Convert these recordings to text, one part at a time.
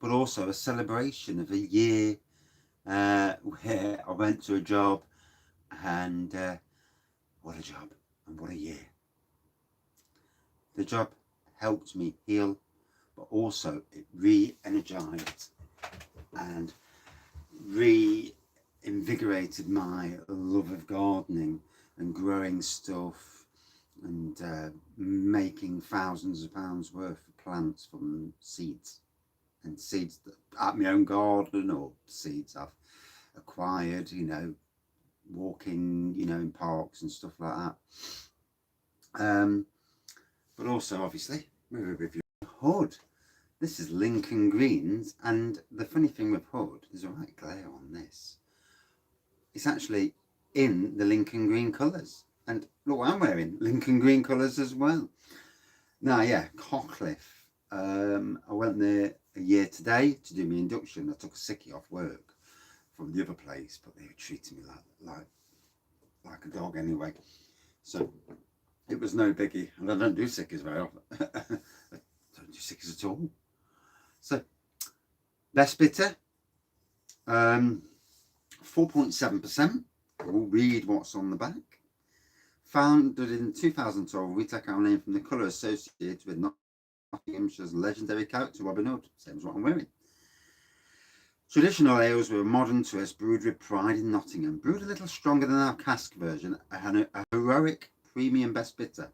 but also a celebration of a year where I went to a job, and what a job and what a year. The job helped me heal, but also it re-energized and reinvigorated my love of gardening and growing stuff, and making thousands of pounds worth of plants from seeds, and seeds that at my own garden, or seeds I've acquired, walking, in parks and stuff like that. But also, obviously, we're reviewing Hood. This is Lincoln Greens, and the funny thing with Hood, there's a right glare on this. It's actually in the Lincoln Green colours. And look, I'm wearing Lincoln Green colours as well. Now, yeah, Cockliffe. I went there a year today to do my induction. I took a sickie off work from the other place, but they were treating me like a dog anyway. So it was no biggie. And I don't do sickies very often. I don't do sickies at all. So, best bitter, 4.7%. We'll read what's on the back. Founded in 2012, we take our name from the colour associated with Nottinghamshire's legendary character Robin Hood, same as what I'm wearing. Traditional ales were a modern twist brewed with pride in Nottingham, brewed a little stronger than our cask version, a heroic premium best bitter,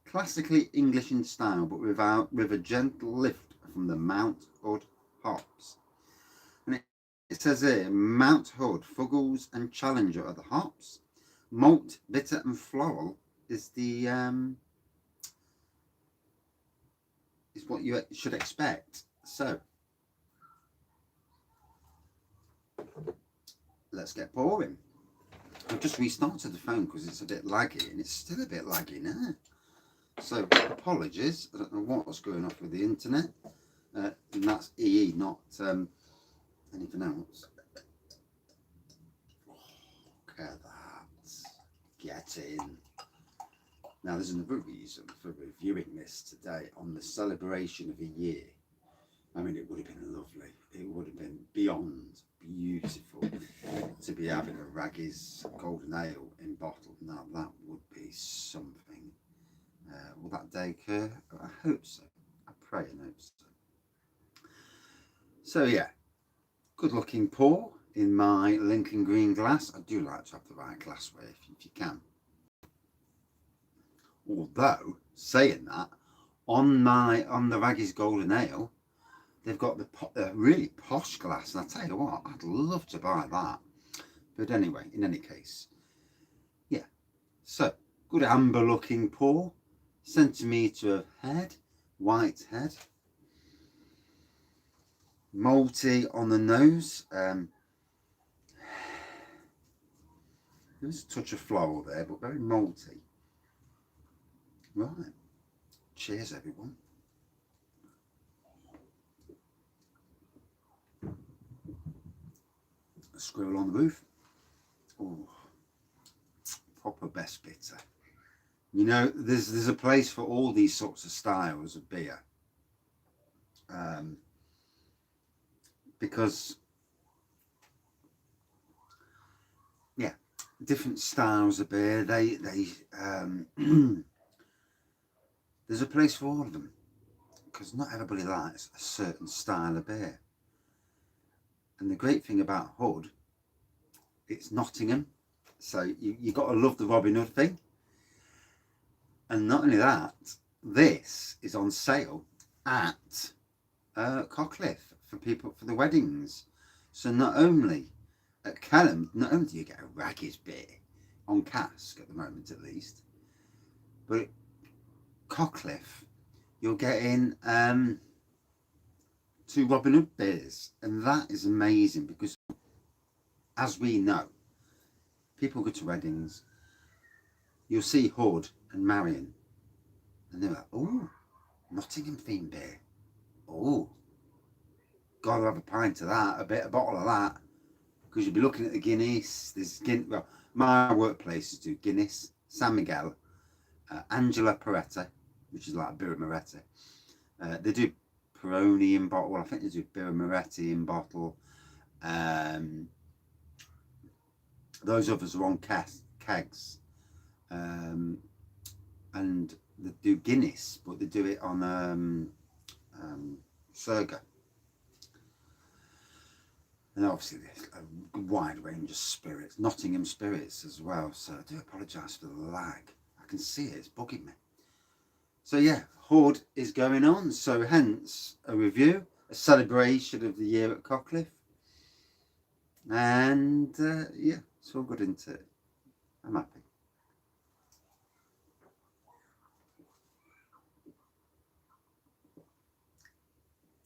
classically English in style, but with a gentle lift from the Mount Hood hops. And it says here, Mount Hood, Fuggles and Challenger are the hops. Malt, bitter and floral is the is what you should expect. So let's get pouring. I've just restarted the phone because it's a bit laggy, and it's still a bit laggy now. So apologies, I don't know what's going off with the internet. And that's EE, not anything else. Look at that. Get in. Now there's another reason for reviewing this today on the celebration of a year. I mean, it would have been lovely. It would have been beyond beautiful to be having a Wraggy's golden ale in bottle. Now that would be something. Will that day occur? I hope so. I pray and hope so. So yeah, good looking pour in my Lincoln Green glass. I do like to have the right glassware if you can. Although, saying that, on the Wraggy's golden ale, they've got the really posh glass, and I tell you what, I'd love to buy that. But anyway, in any case, yeah. So, good amber looking pour, centimetre of head, white head, malty on the nose. There's a touch of floral there, but very malty. Right, cheers everyone. A squirrel on the roof. Oh, proper best bitter. You know, there's a place for all these sorts of styles of beer, because yeah, different styles of beer. They there's a place for all of them, because not everybody likes a certain style of beer. And the great thing about Hood, it's Nottingham, so you got to love the Robin Hood thing. And not only that, this is on sale at Cockliffe for the weddings. So not only at Kelham, not only do you get a Wraggy's beer on cask at the moment at least, but at Cockliffe you're getting 2 Robin Hood beers, and that is amazing because, as we know, people go to weddings, you'll see Hood and Marion, and they're like, oh, Nottingham themed beer. Oh, gotta have a pint of that, a bottle of that, because you'll be looking at the Guinness. There's well, my workplaces do Guinness, San Miguel, Angela Peretta, which is like Birra Moretti. They do Peroni in bottle. I think they do Birra Moretti in bottle. Those others are on kegs. And they do Guinness, but they do it on Surga. And obviously there's a wide range of spirits, Nottingham spirits as well. So I do apologise for the lag. I can see it, it's bugging me. So yeah, Hoard is going on. So hence a review, a celebration of the year at Cockliffe. And yeah, it's all good, isn't it? I'm happy.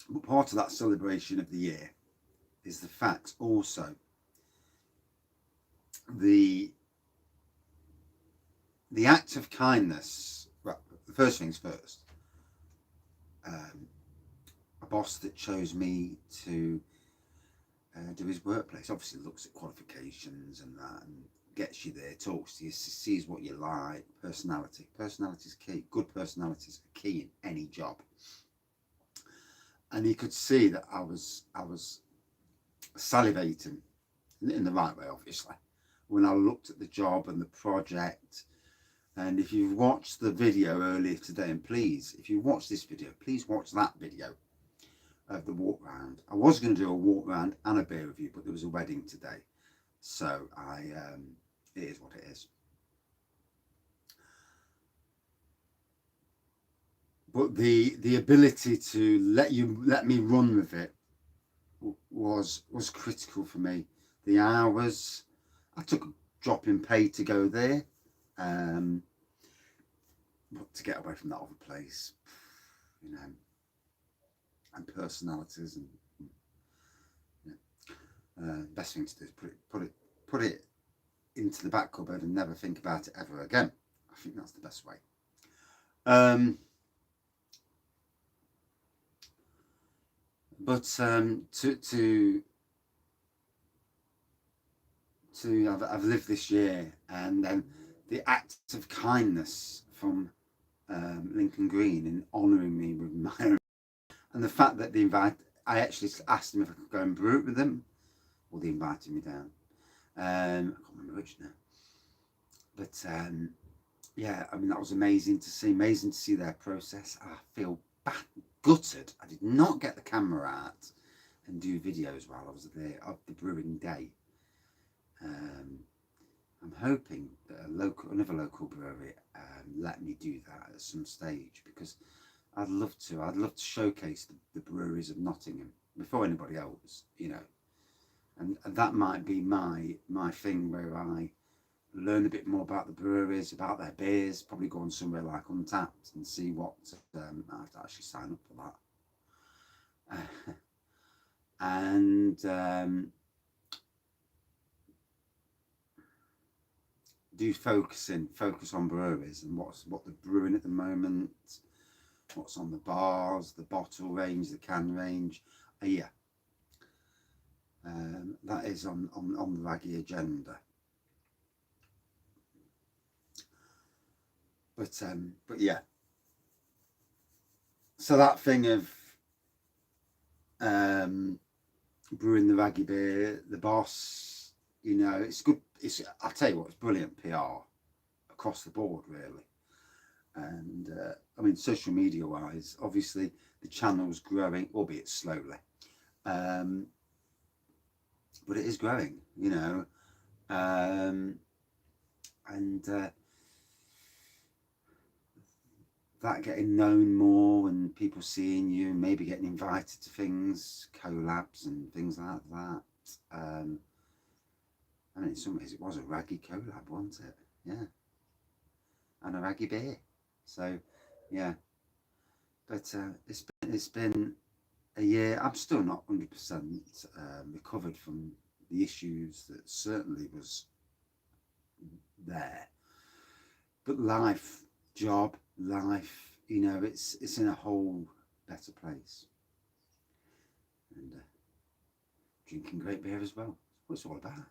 But part of that celebration of the year is the fact also the act of kindness. Well, the first things first, a boss that chose me to do his workplace obviously looks at qualifications and that, and gets you there, talks to you, sees what you like. Personality is key. Good personalities are key in any job. And he could see that I was salivating in the right way, obviously, when I looked at the job and the project. And if you've watched the video earlier today, and please, if you watch this video, please watch that video of the walk round. I was going to do a walk round and a beer review, but there was a wedding today, so it is what it is. But the ability to let me run with it was critical for me. The hours, I took a drop in pay to go there, but to get away from that other place, you know, and personalities, and best thing to do is put it into the back cupboard and never think about it ever again. I think that's the best way. But I've lived this year, and then the act of kindness from Lincoln Green in honouring me with my own, and the fact that I actually asked them if I could go and brew it with them, or they invited me down. I can't remember which now, but yeah, I mean, that was amazing to see their process. I feel gutted I did not get the camera out and do videos while I was there of the brewing day. I'm hoping that another local brewery let me do that at some stage, because I'd love to showcase the breweries of Nottingham before anybody else, you know, and that might be my thing, where I learn a bit more about the breweries, about their beers, probably go on somewhere like Untapped and see what, I have to actually sign up for that. And do focus on breweries and what they're brewing at the moment, what's on the bars, the bottle range, the can range. Yeah, that is on the wraggy agenda. But yeah, so that thing of brewing the wraggy beer, the boss, you know, it's good. I'll tell you what, it's brilliant PR across the board, really. And I mean, social media wise, obviously the channel's growing, albeit slowly, but it is growing, you know, and that getting known more and people seeing you, maybe getting invited to things, collabs and things like that. I mean, in some ways it was a wraggy collab, wasn't it? Yeah, and a wraggy beer. So yeah, but it's been a year. I'm still not 100% recovered from the issues that certainly was there, but job life, you know, it's in a whole better place, and drinking great beer as well. That's what it's all about.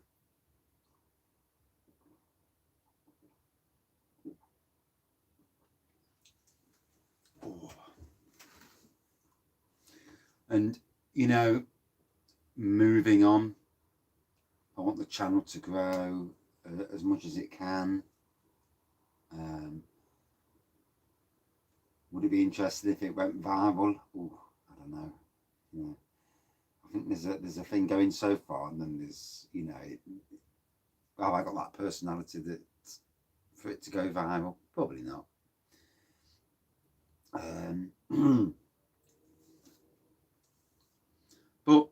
Oh. And, you know, moving on, I want the channel to grow as much as it can. Would it be interesting if it went viral? Ooh, I don't know. You know, I think there's a thing going so far, and then there's, you know, have I got that personality that for it to go viral? Probably not. But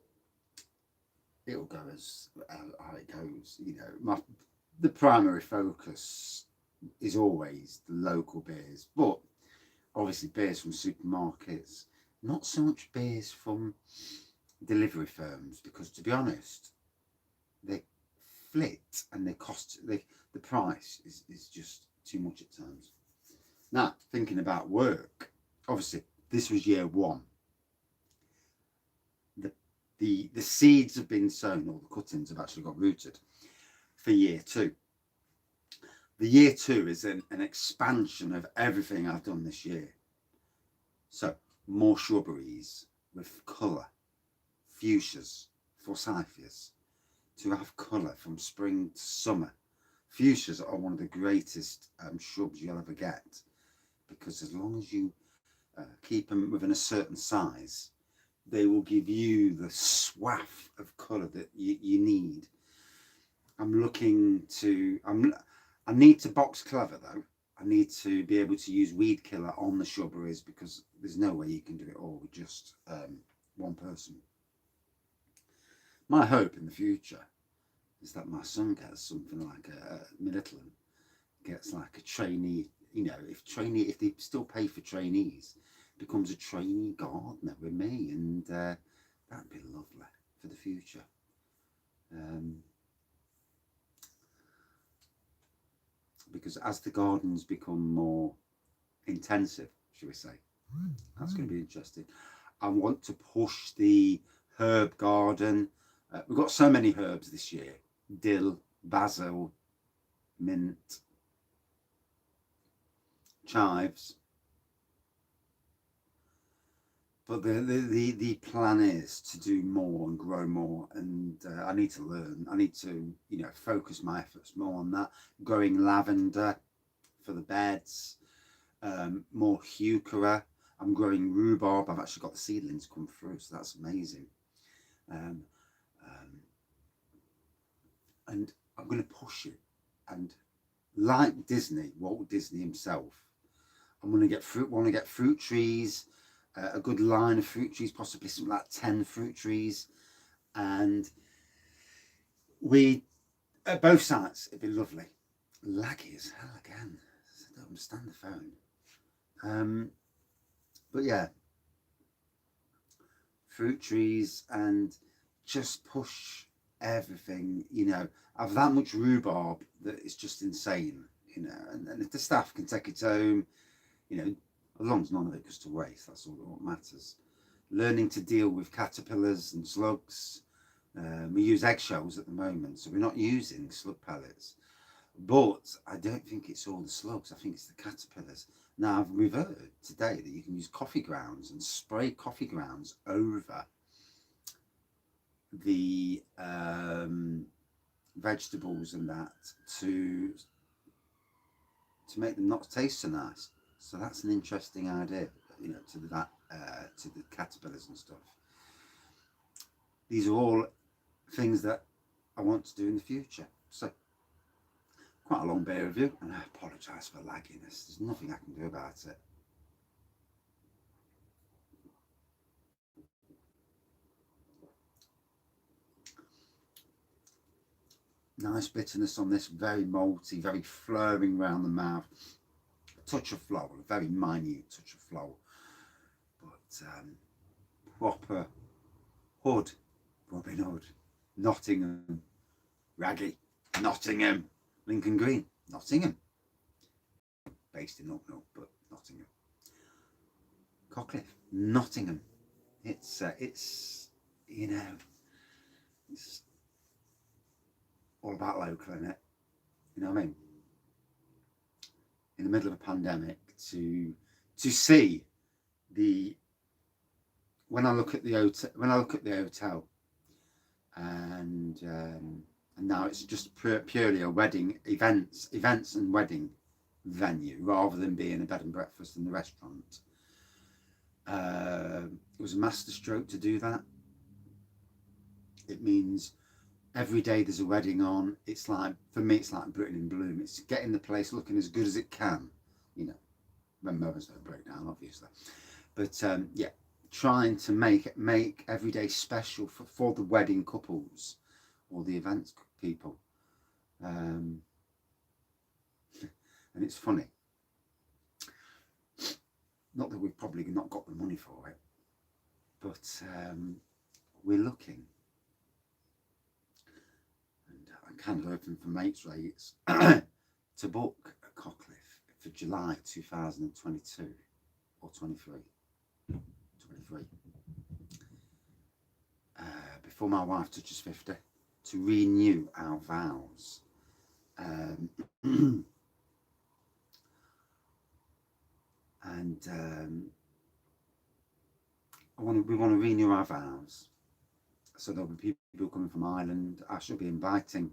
it'll go as how it goes. You know, the primary focus is always the local beers, but obviously beers from supermarkets, not so much beers from delivery firms, because to be honest, they flit and they cost, the price is just too much at times. Now, thinking about work, obviously this was year one. The seeds have been sown, or the cuttings have actually got rooted for year two. The year two is an expansion of everything I've done this year. So more shrubberies with colour, fuchsias, forsythias, to have colour from spring to summer. Fuchsias are one of the greatest shrubs you'll ever get, because as long as you keep them within a certain size, they will give you the swath of colour that you need. I need to box clever though. I need to be able to use weed killer on the shrubberies, because there's no way you can do it all with just one person. My hope in the future is that my son gets something like a Middleton, gets like a trainee, you know, if they still pay for trainees, becomes a trainee gardener with me, and that'd be lovely for the future. Because as the gardens become more intensive, shall we say, that's going to be interesting. I want to push the herb garden. We've got so many herbs this year: dill, basil, mint, chives. But the plan is to do more and grow more, and I need to learn. I need to, you know, focus my efforts more on that. Growing lavender for the beds, more heuchera. I'm growing rhubarb. I've actually got the seedlings come through, so that's amazing. And I'm going to push it. And like Disney, Walt Disney himself, I'm going to get fruit. Want to get fruit trees. A good line of fruit trees, possibly something like 10 fruit trees, and we at both sides. It'd be lovely. Laggy as hell again. I don't understand the phone. But yeah, fruit trees, and just push everything. You know, I've that much rhubarb that it's just insane. You know, and if the staff can take it home, you know, as long as none of it goes to waste, that's all that matters. Learning to deal with caterpillars and slugs. We use eggshells at the moment, so we're not using slug pellets. But I don't think it's all the slugs, I think it's the caterpillars. Now, I've heard today that you can use coffee grounds and spray coffee grounds over the vegetables and that to make them not taste so nice. So that's an interesting idea, you know, to the caterpillars and stuff. These are all things that I want to do in the future. So quite a long beer review, and I apologise for lagginess. There's nothing I can do about it. Nice bitterness on this, very malty, very flowing around the mouth. A touch of floral, a very minute touch of floral. But proper Hood, Robin Hood, Nottingham, Wraggy, Nottingham, Lincoln Green, Nottingham. Based in Upnor, but Nottingham. Cockliffe, Nottingham. It's you know, it's all about local, isn't it? You know what I mean? In the middle of a pandemic, to see the when I look at the hotel, and now it's just purely a wedding events and wedding venue rather than being a bed and breakfast in the restaurant. It was a masterstroke to do that. It means every day there's a wedding on. It's like, for me, it's like Britain in bloom. It's getting the place looking as good as it can, you know, when moments don't break down, obviously. But yeah, trying to make every day special for the wedding couples or the events people. And it's funny, not that we've probably not got the money for it, but we're looking, and I'm kind of hoping for mates' rates to book a Cockliffe for July 2022 or 23. Before my wife touches 50, to renew our vows. And we want to renew our vows. So there'll be people coming from Ireland. I shall be inviting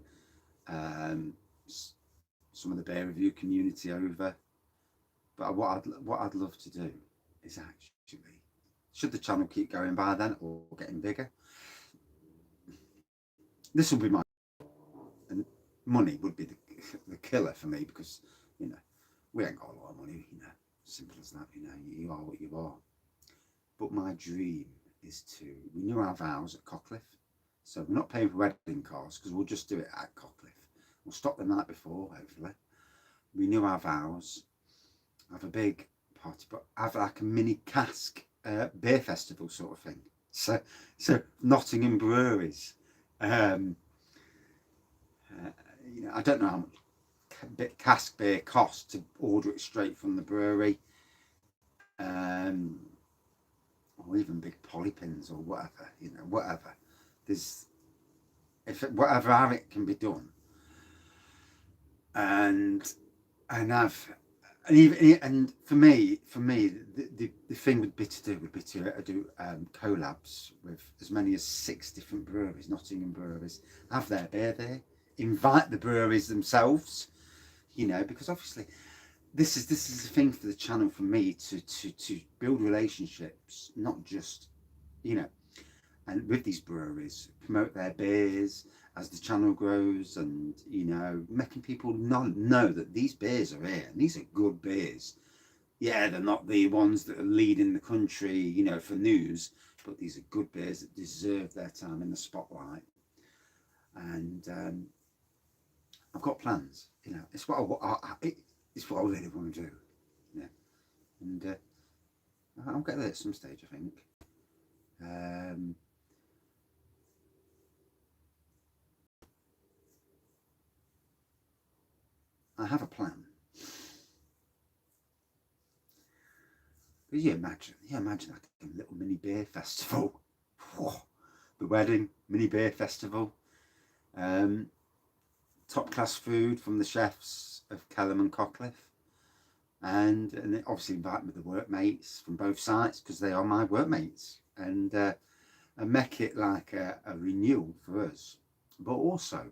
some of the beer review community over. But what I'd love to do is actually, should the channel keep going by then or getting bigger, this will be my, and money would be the killer for me, because, you know, we ain't got a lot of money, you know, simple as that, you know, you are what you are. But my dream is to renew our vows at Cockliffe. So we're not paying for wedding costs, because we'll just do it at Cockliffe. We'll stop the night before, hopefully. Renew our vows, have a big party, but have like a mini cask beer festival sort of thing. So Nottingham breweries. You know, I don't know how much cask beer costs to order it straight from the brewery, or even big polypins or whatever. You know, whatever. Whatever how it can be done, and for me, the thing would be to do collabs with as many as 6 different breweries, Nottingham breweries, have their beer there, invite the breweries themselves, you know, because obviously this is the thing for the channel, for me to build relationships, not just, you know, and with these breweries, promote their beers as the channel grows, and, you know, making people know that these beers are here and these are good beers. Yeah, they're not the ones that are leading the country, you know, for news, but these are good beers that deserve their time in the spotlight. And I've got plans, you know. It's what it's what I really want to do, yeah. And I'll get there at some stage, I think. I have a plan. But you imagine like a little mini beer festival. Whoa, the wedding, mini beer festival. Top class food from the chefs of Kellam and Cockliffe. And obviously invite me the workmates from both sites, because they are my workmates. And make it like a renewal for us. But also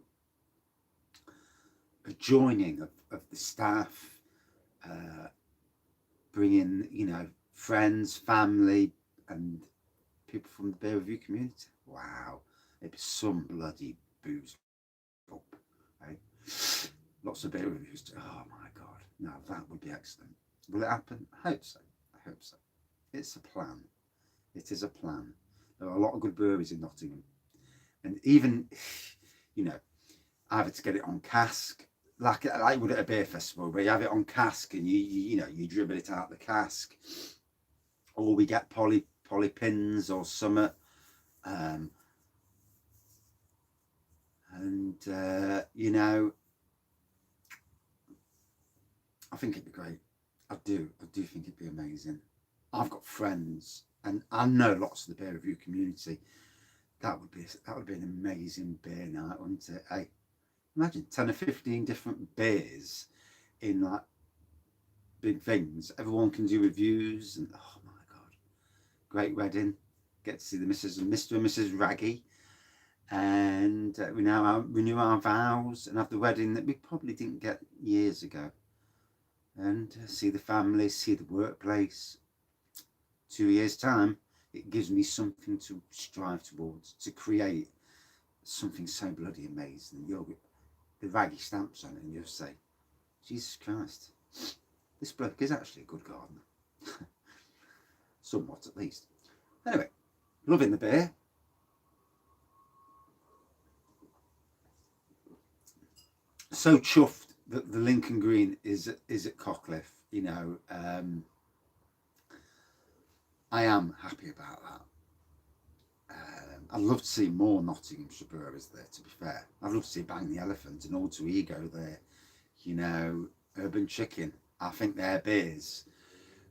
a joining of the staff, bringing, you know, friends, family, and people from the beer review community. Wow, it'd be some bloody booze up, eh? Lots of beer reviews. Oh my god, no, that would be excellent. Will it happen? I hope so. I hope so. It's a plan. It is a plan. There are a lot of good breweries in Nottingham, and even, you know, either to get it on cask, like would at a beer festival, where you have it on cask and you know, you dribble it out the cask, or we get poly pins or something, you know, I think it'd be great. I do think it'd be amazing. I've got friends, and I know lots of the beer review community. That would be an amazing beer night, wouldn't it? Hey, imagine 10 or 15 different beers in like big things. Everyone can do reviews, and oh my god, great wedding. get to see the Mrs. and Mr. and Mrs. Wraggy, and we now renew our vows and have the wedding that we probably didn't get years ago, and see the family, see the workplace. 2 years' time, it gives me something to strive towards, to create something so bloody amazing. You'll get the Wraggy stamps on it and you'll say, Jesus Christ, this bloke is actually a good gardener. Somewhat, at least. Anyway, loving the beer. So chuffed that the Lincoln Green is at Cockliffe. You know, I am happy about that. I'd love to see more Nottinghamshire brewers there, to be fair. I'd love to see Bang the Elephant and Alter Ego there. You know, Urban Chicken. I think their beers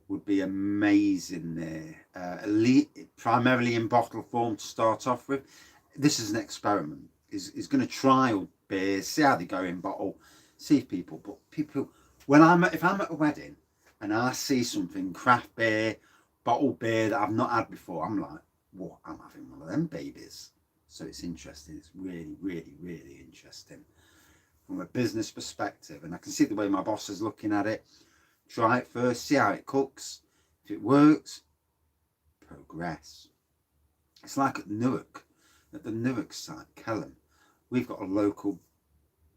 would be amazing there. Primarily in bottle form to start off with. This is an experiment. Is going to trial beers, see how they go in bottle, see if people. But people, if I'm at a wedding and I see something craft beer, bottle beer that I've not had before, I'm like, what? I'm having one of them babies. So it's interesting. It's really, really, really interesting from a business perspective, and I can see the way my boss is looking at it. Try it first, see how it cooks. If it works, progress. It's like at the Newark site, Kelham. We've got a local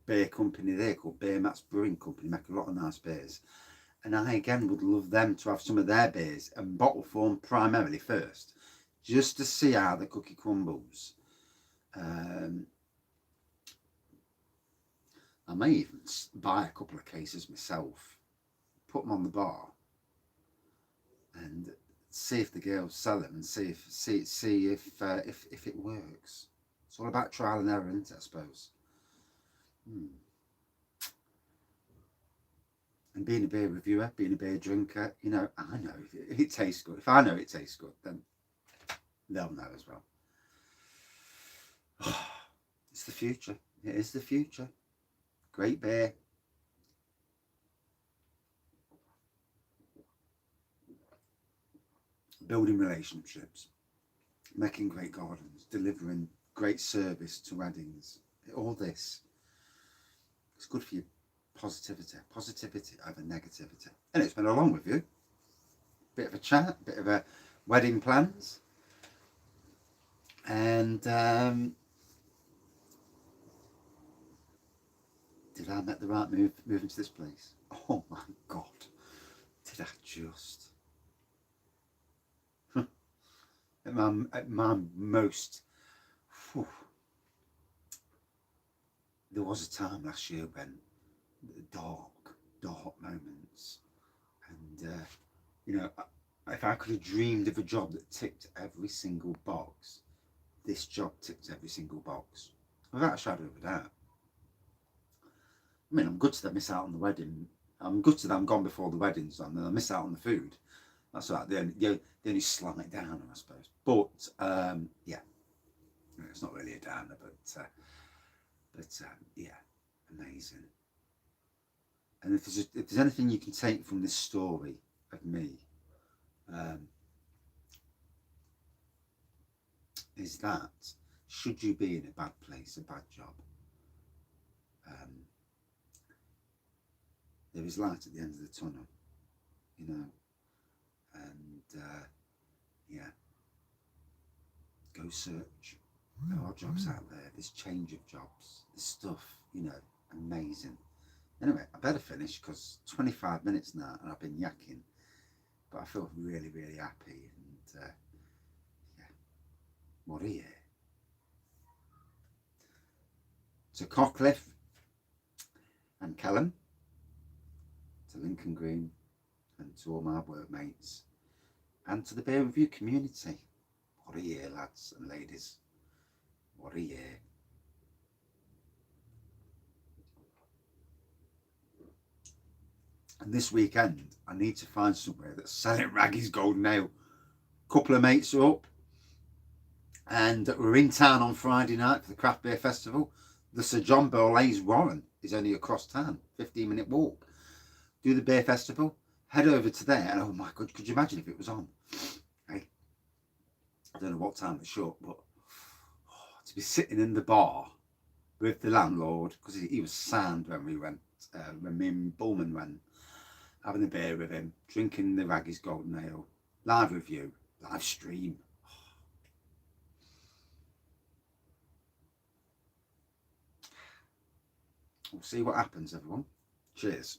beer company there called Beer Mats Brewing Company, make a lot of nice beers. And I again would love them to have some of their beers in bottle form primarily first, just to see how the cookie crumbles. I may even buy a couple of cases myself, put them on the bar, and see if the girls sell them and see if it works. It's all about trial and error, isn't it, I suppose? And being a beer reviewer, being a beer drinker, you know, I know if it tastes good. If I know it tastes good, then they'll know as well. It's the future. It is the future. Great beer. Building relationships. Making great gardens. Delivering great service to weddings. All this. It's good for you. Positivity over negativity. And it's been along with you. Bit of a chat, bit of a wedding plans. And did I make the right move moving to this place? Oh my God. Did I just? At my most, there was a time last year when dark moments, and you know, if I could have dreamed of a job that ticked every single box, this job ticked every single box without a shadow of a doubt. I mean, I'm good to miss out on the wedding. I'm good to that I'm gone before the wedding's on, and I miss out on the food. That's right. The only slight downer, I suppose. But yeah, it's not really a downer, but yeah, amazing. And if there's anything you can take from this story of me, is that should you be in a bad place, a bad job, there is light at the end of the tunnel, you know, and yeah, go search. There are jobs out there. There's change of jobs. There's stuff, you know, amazing. Anyway, I better finish because 25 minutes now and I've been yakking, but I feel really, really happy, and yeah, what a year. To Cockliffe and Kelham, to Lincoln Green, and to all my workmates, and to the beer review community. What a year, lads and ladies. What a year. And this weekend, I need to find somewhere that's selling Wraggy's Golden Ale. A couple of mates are up, and we're in town on Friday night for the Craft Beer Festival. The Sir John Burley's Warren is only across town, 15-minute walk. Do the beer festival, head over to there, and oh my God, could you imagine if it was on? Hey, I don't know what time it's shut, but to be sitting in the bar with the landlord, because he was sound when we went, when me and Bullman went, having a beer with him, drinking the Wraggy's Golden Ale, live review, live stream. We'll see what happens, everyone. Cheers.